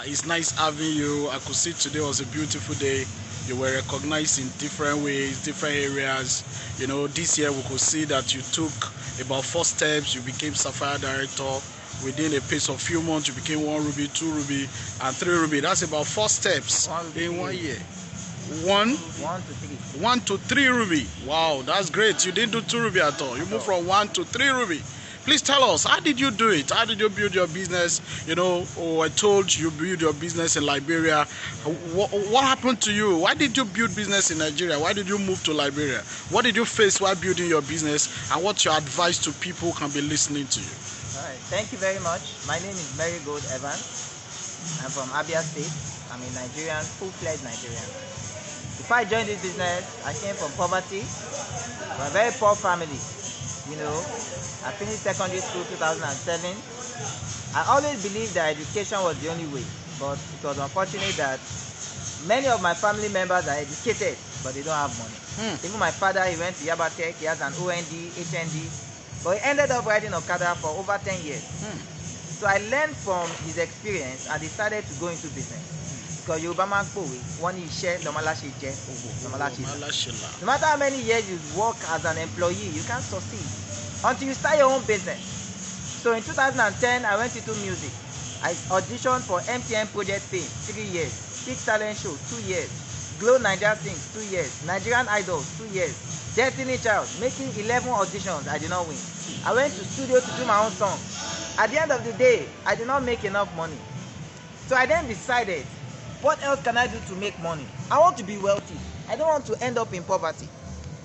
It's nice having you. I could see today was a beautiful day. You were recognized in different ways, different areas. This year we could see that you took about 4 steps. You became Sapphire Director. Within a pace of few months, you became 1 ruby, 2 ruby, and 3 ruby. That's about 4 steps in 1 year. One, 1 to 3. 1 to 3 ruby. Wow, that's great. You didn't do 2 ruby at all. You moved from 1 to 3 ruby. Please tell us, how did you do it? How did you build your business? I told you build your business in Liberia. What happened to you? Why did you build business in Nigeria? Why did you move to Liberia? What did you face while building your business? And what's your advice to people who can be listening to you? All right, thank you very much. My name is Marigold Evans. I'm from Abia State. I'm a Nigerian, full-fledged Nigerian. Before I joined this business, I came from poverty, from a very poor family. I finished secondary school 2007. I always believed that education was the only way, but it was unfortunate that many of my family members are educated, but they don't have money. Even my father, he went to Yaba Tech, he has an OND, HND, but he ended up riding Okada for over 10 years. So I learned from his experience and decided to go into business. Because Yoruba man one share no matter how many years you work as an employee, you can't succeed until you start your own business. So in 2010, I went into music. I auditioned for MTN Project Fame, 3 years. Big Talent Show, 2 years. Glow Nigeria Sings, 2 years. Nigerian Idols, 2 years. Destiny Child, making 11 auditions, I did not win. I went to studio to do my own song. At the end of the day, I did not make enough money. So I then decided, what else can I do to make money? I want to be wealthy. I don't want to end up in poverty.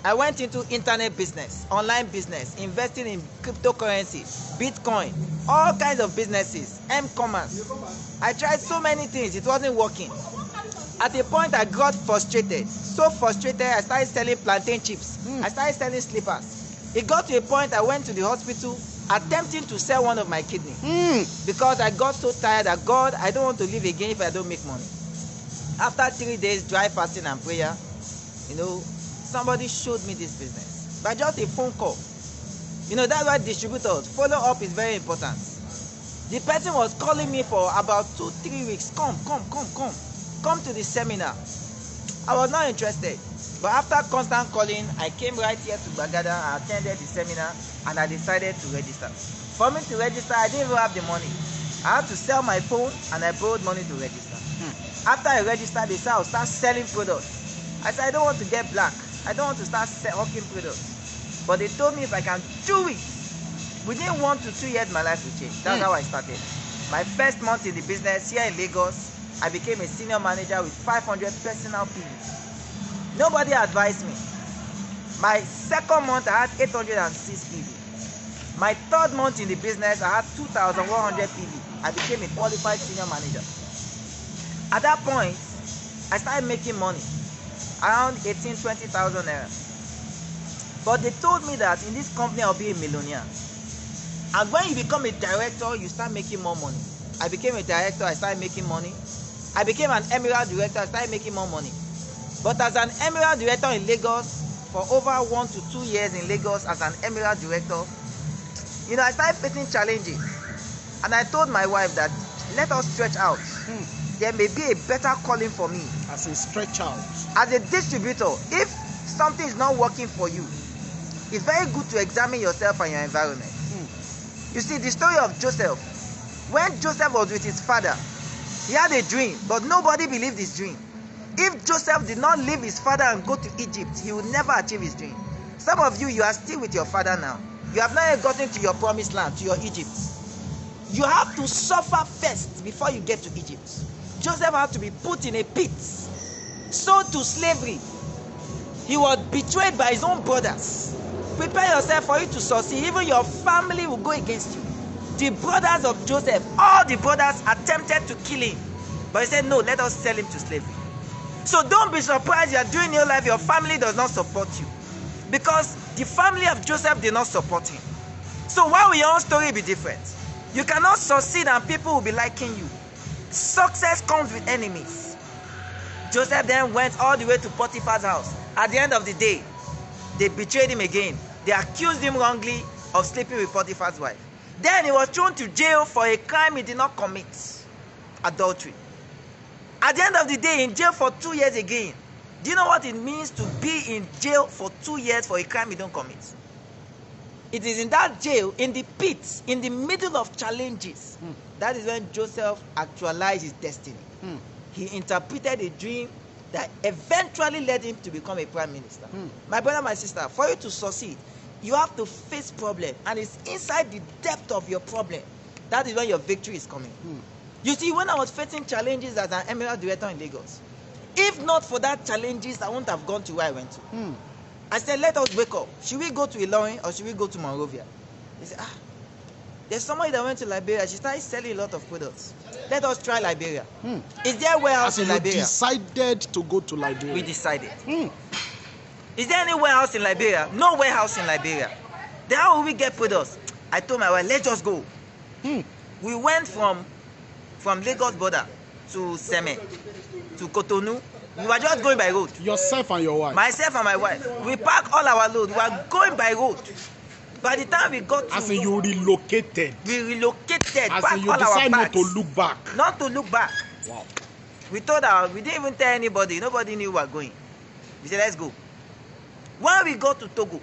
I went into internet business, online business, investing in cryptocurrency, Bitcoin, all kinds of businesses, M-commerce. I tried so many things, it wasn't working. At a point, I got frustrated. So frustrated, I started selling plantain chips. I started selling slippers. It got to a point I went to the hospital attempting to sell one of my kidneys because I got so tired that God, I don't want to live again if I don't make money. After 3 days dry fasting and prayer, somebody showed me this business by just a phone call. That's why distributors, follow up is very important. The person was calling me for about 2-3 weeks. Come to the seminar. I was not interested. But after constant calling, I came right here to Bagada, I attended the seminar, and I decided to register. For me to register, I didn't even have the money. I had to sell my phone, and I borrowed money to register. After I registered, they said I'll start selling products. I said, I don't want to get black. I don't want to start hawking products. But they told me if I can do it, within 1 to 2 years, my life will change. That's how I started. My first month in the business here in Lagos, I became a senior manager with 500 personal PVs. Nobody advised me. My second month, I had 806 PV. My third month in the business, I had 2,100 PV. I became a qualified senior manager. At that point, I started making money, around 18,000-20,000 naira. But they told me that in this company, I'll be a millionaire. And when you become a director, you start making more money. I became a director, I started making money. I became an emerald director, I started making more money. But as an emerald director in Lagos, for over 1 to 2 years in Lagos as an emerald director, I started facing challenges. And I told my wife that let us stretch out. There may be a better calling for me. As a stretch out. As a distributor, if something is not working for you, it's very good to examine yourself and your environment. You see, the story of Joseph. When Joseph was with his father, he had a dream, but nobody believed his dream. If Joseph did not leave his father and go to Egypt, he would never achieve his dream. Some of you are still with your father now. You have not yet gotten to your promised land, to your Egypt. You have to suffer first before you get to Egypt. Joseph had to be put in a pit, sold to slavery. He was betrayed by his own brothers. Prepare yourself for you to succeed. Even your family will go against you. The brothers of Joseph, all the brothers attempted to kill him. But he said, no, let us sell him to slavery. So don't be surprised you are doing your life, your family does not support you. Because the family of Joseph did not support him. So why will your own story be different? You cannot succeed and people will be liking you. Success comes with enemies. Joseph then went all the way to Potiphar's house. At the end of the day, they betrayed him again. They accused him wrongly of sleeping with Potiphar's wife. Then he was thrown to jail for a crime he did not commit. adultery. At the end of the day, in jail for 2 years again. Do you know what it means to be in jail for 2 years for a crime you don't commit? It is in that jail, in the pit, in the middle of challenges, that is when Joseph actualized his destiny. He interpreted a dream that eventually led him to become a prime minister. My brother, my sister, for you to succeed, you have to face problem, and it's inside the depth of your problem that is when your victory is coming. You see, when I was facing challenges as an Emerald director in Lagos, if not for that challenges, I wouldn't have gone to where I went to. I said, let us wake up. Should we go to Ilorin or should we go to Monrovia? He said, there's somebody that went to Liberia. She started selling a lot of products. Let us try Liberia. Is there a warehouse in Liberia? You decided to go to Liberia. We decided. Is there any warehouse in Liberia? No warehouse in Liberia. Then how will we get products? I told my wife, let's just go. We went from Lagos border to Seme, to Cotonou. We were just going by road. Yourself and your wife? Myself and my wife. We packed all our load. We were going by road. By the time we got to... As in you relocated? We relocated. As in you decided not to look back? Not to look back. Wow. We told we didn't even tell anybody. Nobody knew we were going. We said, let's go. When we got to Togo,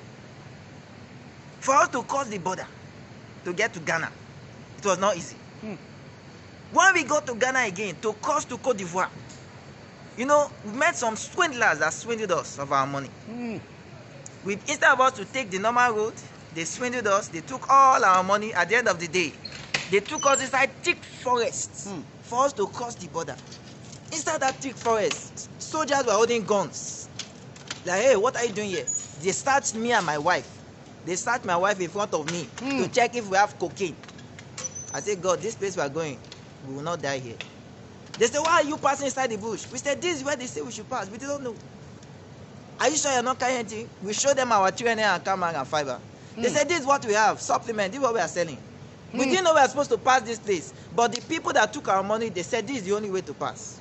for us to cross the border to get to Ghana, it was not easy. When we got to Ghana again, to cross to Cote d'Ivoire, you know, we met some swindlers that swindled us of our money. Instead of us to take the normal road, they swindled us. They took all our money. At the end of the day, they took us inside thick forests for us to cross the border. Inside that thick forest, soldiers were holding guns. Like, hey, what are you doing here? They searched me and my wife. They searched my wife in front of me to check if we have cocaine. I said, God, this place we are going, we will not die here. They said, why are you passing inside the bush? We said, this is where they say we should pass. We didn't know. Are you sure you're not carrying anything? We showed them our TNA and camera and fiber. They said, this is what we have, supplement, this is what we are selling. We didn't know we were supposed to pass this place. But the people that took our money, they said, this is the only way to pass.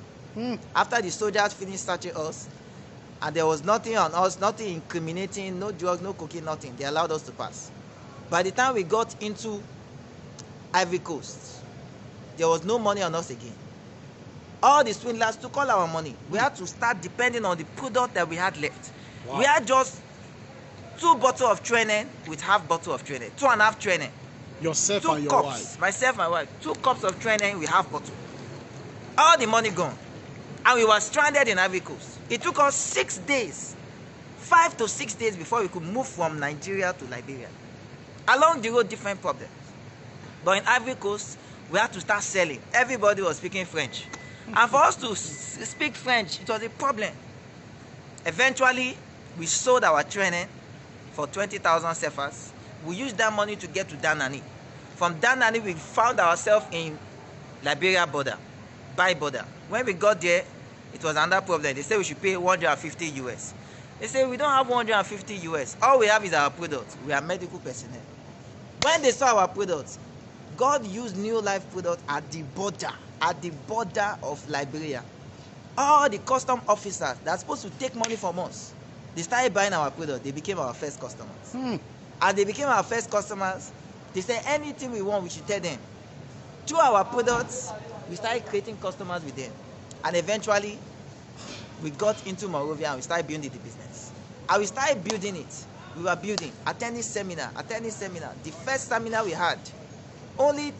After the soldiers finished searching us, and there was nothing on us, nothing incriminating, no drugs, no cocaine, nothing. They allowed us to pass. By the time we got into Ivory Coast, there was no money on us again. All the swindlers took all our money. We had to start depending on the product that we had left. Wow. We had just 2 bottles of training with half bottle of training, 2.5 training. Yourself 2 and your cups, wife? Myself and my wife. 2 cups of training with half bottle. All the money gone. And we were stranded in Ivory Coast. It took us 6 days, 5 to 6 days before we could move from Nigeria to Liberia. Along the road, different problems. But in Ivory Coast, we had to start selling. Everybody was speaking French. And for us to speak French, it was a problem. Eventually, we sold our training for 20,000 cefas. We used that money to get to Danani. From Danani, we found ourselves in Liberia border, by border. When we got there, it was another problem. They said we should pay 150 US. They said we don't have 150 US. All we have is our products. We are medical personnel. When they saw our products, God used New Life products at the border of Liberia. All the custom officers that are supposed to take money from us, they started buying our products. They became our first customers. And they became our first customers. They said anything we want, we should tell them. Through our products, we started creating customers with them. And eventually, we got into Monrovia and we started building the business. And we started building it. We were building, attending seminar. The first seminar we had, only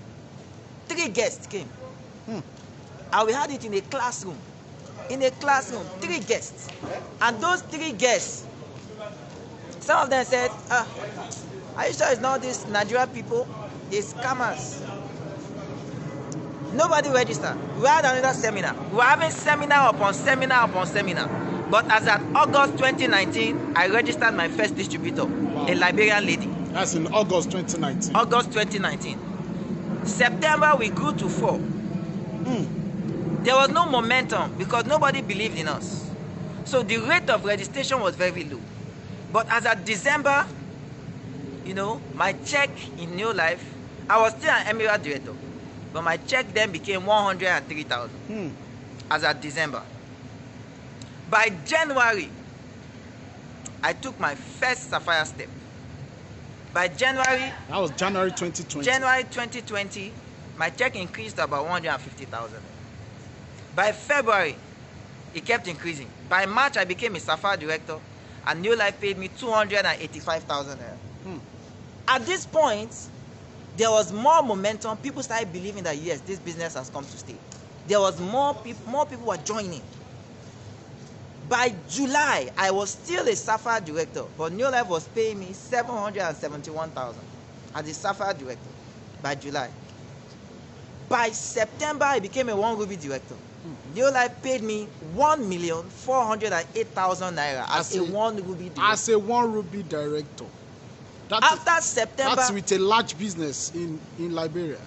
3 guests came. And we had it in a classroom. 3 guests. And those 3 guests, some of them said, are you sure it's not these Nigerian people? It's scammers. Nobody registered. We had another seminar. We were having seminar upon seminar upon seminar. But as at August 2019, I registered my first distributor, a Liberian lady. That's in August 2019. August 2019. September, we grew to 4. There was no momentum because nobody believed in us. So the rate of registration was very low. But as at December, you know, my check in New Life, I was still an Emirate director, but my check then became 103,000 as at December. By January, I took my first Sapphire step. By January... That was January 2020. January 2020, my check increased to about 150,000. By February, it kept increasing. By March, I became a Sapphire director, and New Life paid me 285,000 naira. At this point, there was more momentum. People started believing that yes, this business has come to stay. There was more people were joining. By July, I was still a Sapphire director, but New Life was paying me 771,000 as a Sapphire director by July. By September, I became a 1 Ruby director. New Life paid me 1,408,000 naira as a 1 Ruby director. As a 1 Ruby director. After September, that's with a large business in Liberia.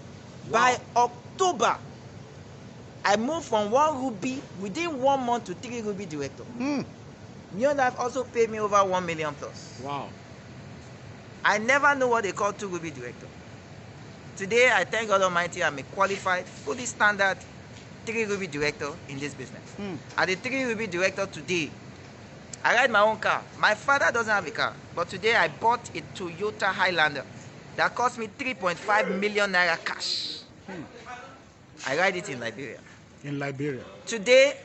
By October, I moved from 1 Ruby within 1 month to 3 Ruby director. New Life also paid me over 1 million plus. Wow. I never know what they call 2 Ruby director. Today, I thank God Almighty, I'm a qualified, fully standard 3 Ruby director in this business. As a 3 Ruby director today, I ride my own car. My father doesn't have a car, but today I bought a Toyota Highlander that cost me 3.5 million naira cash. I ride it in Liberia. In Liberia. Today,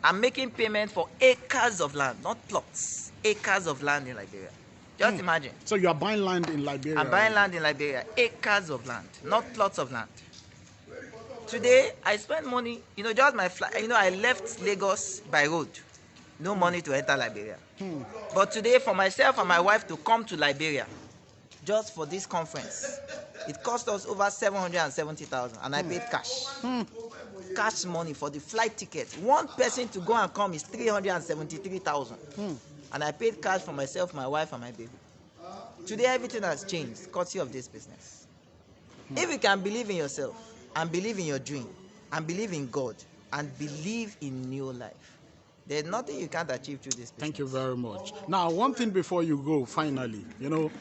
I'm making payment for acres of land, not plots. Acres of land in Liberia. Just imagine. So you are buying land in Liberia? I'm buying land in Liberia. Acres of land, not plots of land. Today, I spend money, just my flight. I left Lagos by road. No money to enter Liberia. But today, for myself and my wife to come to Liberia, just for this conference, it cost us over 770,000, and I paid cash. Cash money for the flight ticket. One person to go and come is 373,000. And I paid cash for myself, my wife, and my baby. Today, everything has changed, courtesy of this business. If you can believe in yourself, and believe in your dream, and believe in God, and believe in new life, there's nothing you can't achieve through this business. Thank you very much. Now, one thing before you go, finally, your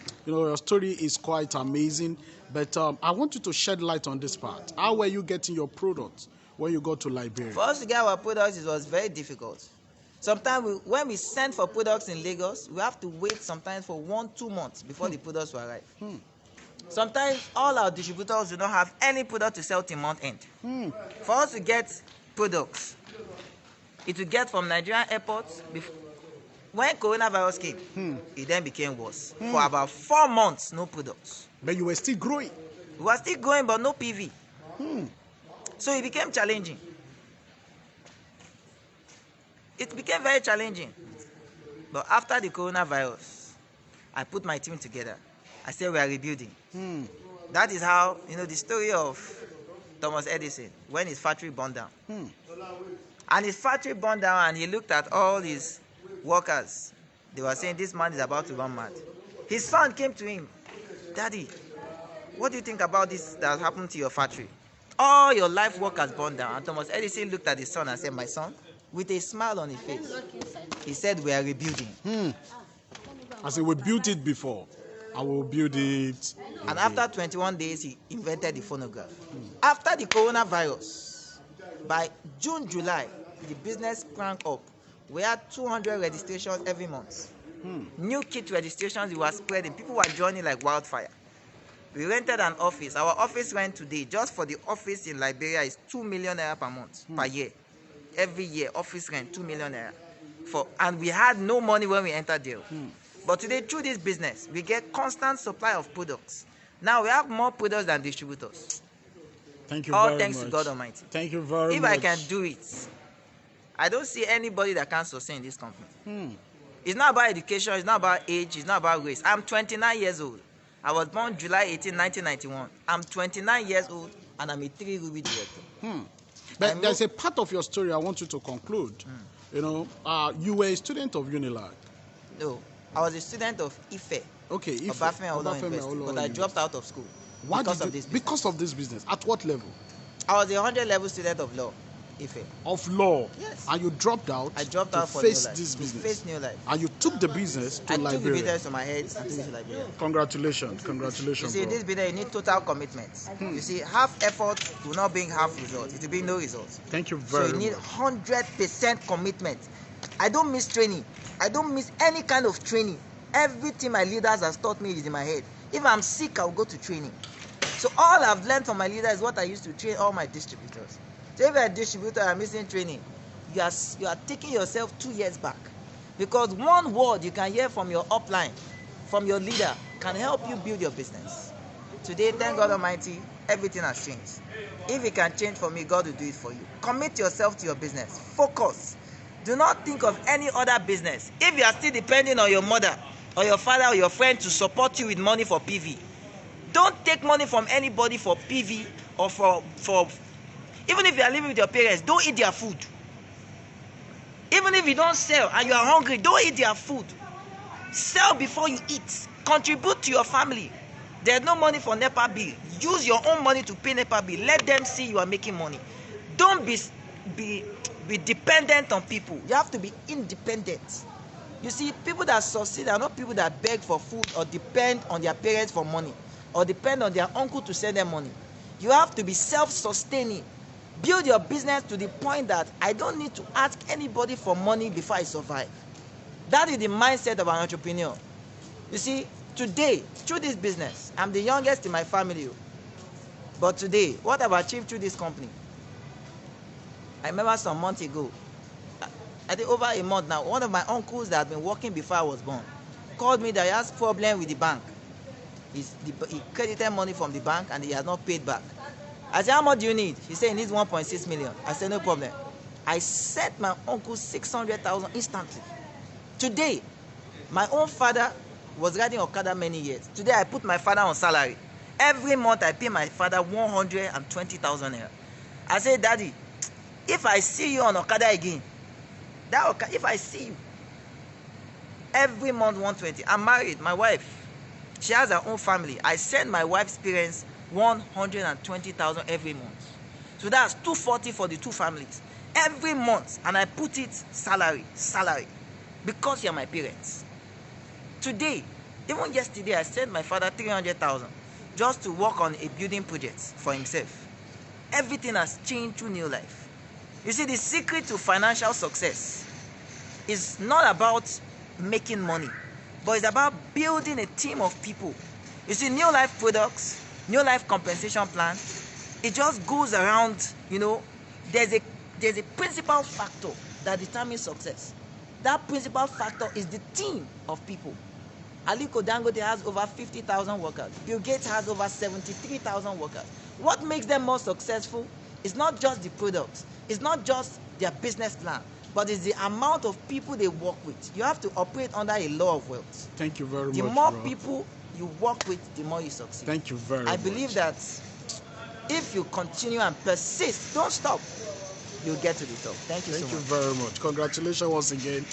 story is quite amazing, but I want you to shed light on this part. How were you getting your products when you got to Liberia? For us to get our products, it was very difficult. Sometimes when we send for products in Lagos, we have to wait sometimes for 1-2 months before the products will arrive. Sometimes all our distributors do not have any product to sell till month end. For us to get products, it will get from Nigerian airports. When coronavirus came, it then became worse. For about 4 months, no products. But you were still growing. We were still growing, but no PV. So it became challenging. It became very challenging. But after the coronavirus, I put my team together. I said we are rebuilding. That is how, the story of Thomas Edison, when his factory burned down. And his factory burned down, and he looked at all his workers. They were saying, this man is about to run mad. His son came to him, Daddy, what do you think about this that happened to your factory? All your life work has burned down. And Thomas Edison looked at his son and said, my son, with a smile on his face, he said, we are rebuilding. I said, we built it before. I will build it. And after 21 days, he invented the phonograph. After the coronavirus, by June, July, the business cranked up. We had 200 registrations every month. New kit registrations were spreading. People were joining like wildfire. We rented an office. Our office rent today, just for the office in Liberia, is 2 million naira per month, per year. Every year, office rent, 2 million naira. And we had no money when we entered there. But today, through this business, we get constant supply of products. Now we have more products than distributors. Thank you All very thanks much. to God Almighty. Thank you very If much. I can do it, I don't see anybody that can sustain this company. It's not about education, it's not about age, it's not about race. I'm 29 years old. I was born July 18, 1991. I'm 29 years old, and I'm a 3 Ruby director. But there's a part of your story I want you to conclude. You were a student of Unilag. No, I was a student of IFE. Okay, IFE. Obafemi Awolowo University, but I dropped out of school because of this business. Because of this business. At what level? I was a 100-level student of law, IFE. Of law? Yes. And you dropped out I dropped to out for face New Life. this business? To face New Life. And you took the business to I took the Liberia? business to my head and took it to Liberia. Congratulations. You Congratulations, see, in bro. this business, you need total commitment. You see, half effort will not bring half result. It will bring no results. Thank you So very you need much. 100% commitment. I don't miss training. I don't miss any kind of training. Everything my leaders have taught me is in my head. If I'm sick, I'll go to training. So all I've learned from my leaders is what I used to train all my distributors. So if you're a distributor and missing training, you are taking yourself 2 years back. Because one word you can hear from your upline, from your leader, can help you build your business. Today, thank God Almighty, everything has changed. If it can change for me, God will do it for you. Commit yourself to your business. Focus. Do not think of any other business. If you are still depending on your mother or your father or your friend to support you with money for PV, don't take money from anybody for PV or for even if you are living with your parents, don't eat their food. Even if you don't sell and you are hungry, don't eat their food. Sell before you eat. Contribute to your family. There's no money for NEPA bill. Use your own money to pay NEPA bill. Let them see you are making money. Don't be dependent on people. You have to be independent. You see, people that succeed are not people that beg for food or depend on their parents for money or depend on their uncle to send them money. You have to be self-sustaining. Build your business to the point that I don't need to ask anybody for money before I survive. That is the mindset of an entrepreneur. You see, today, through this business, I'm the youngest in my family. But today, what I've achieved through this company, I remember some months ago, I think over a month now, one of my uncles that had been working before I was born called me that he has problem with the bank. He credited money from the bank and he has not paid back. I said, how much do you need? He said he needs 1.6 million. I said, no problem. I sent my uncle 600,000 instantly. Today, my own father was riding Okada many years. Today, I put my father on salary. Every month, I pay my father 120,000 naira. I said, Daddy, if I see you on Okada again, if I see you, every month 120. I'm married, my wife, she has her own family. I send my wife's parents 120,000 every month. So that's 240 for the two families every month, and I put it salary, because you're my parents. Today, even yesterday, I sent my father 300,000 just to work on a building project for himself. Everything has changed through New Life. You see, the secret to financial success is not about making money, but it's about building a team of people. You see, New Life products, New Life compensation plan, it just goes around, there's a principal factor that determines success. That principal factor is the team of people. Aliko Dangote has over 50,000 workers. Bill Gates has over 73,000 workers. What makes them more successful is not just the product, it's not just their business plan, but it's the amount of people they work with. You have to operate under a law of wealth. Thank you very much. The more people you work with, the more you succeed. Thank you very much. I believe that if you continue and persist, don't stop, you'll get to the top. Thank you so much. Thank you very much. Congratulations once again.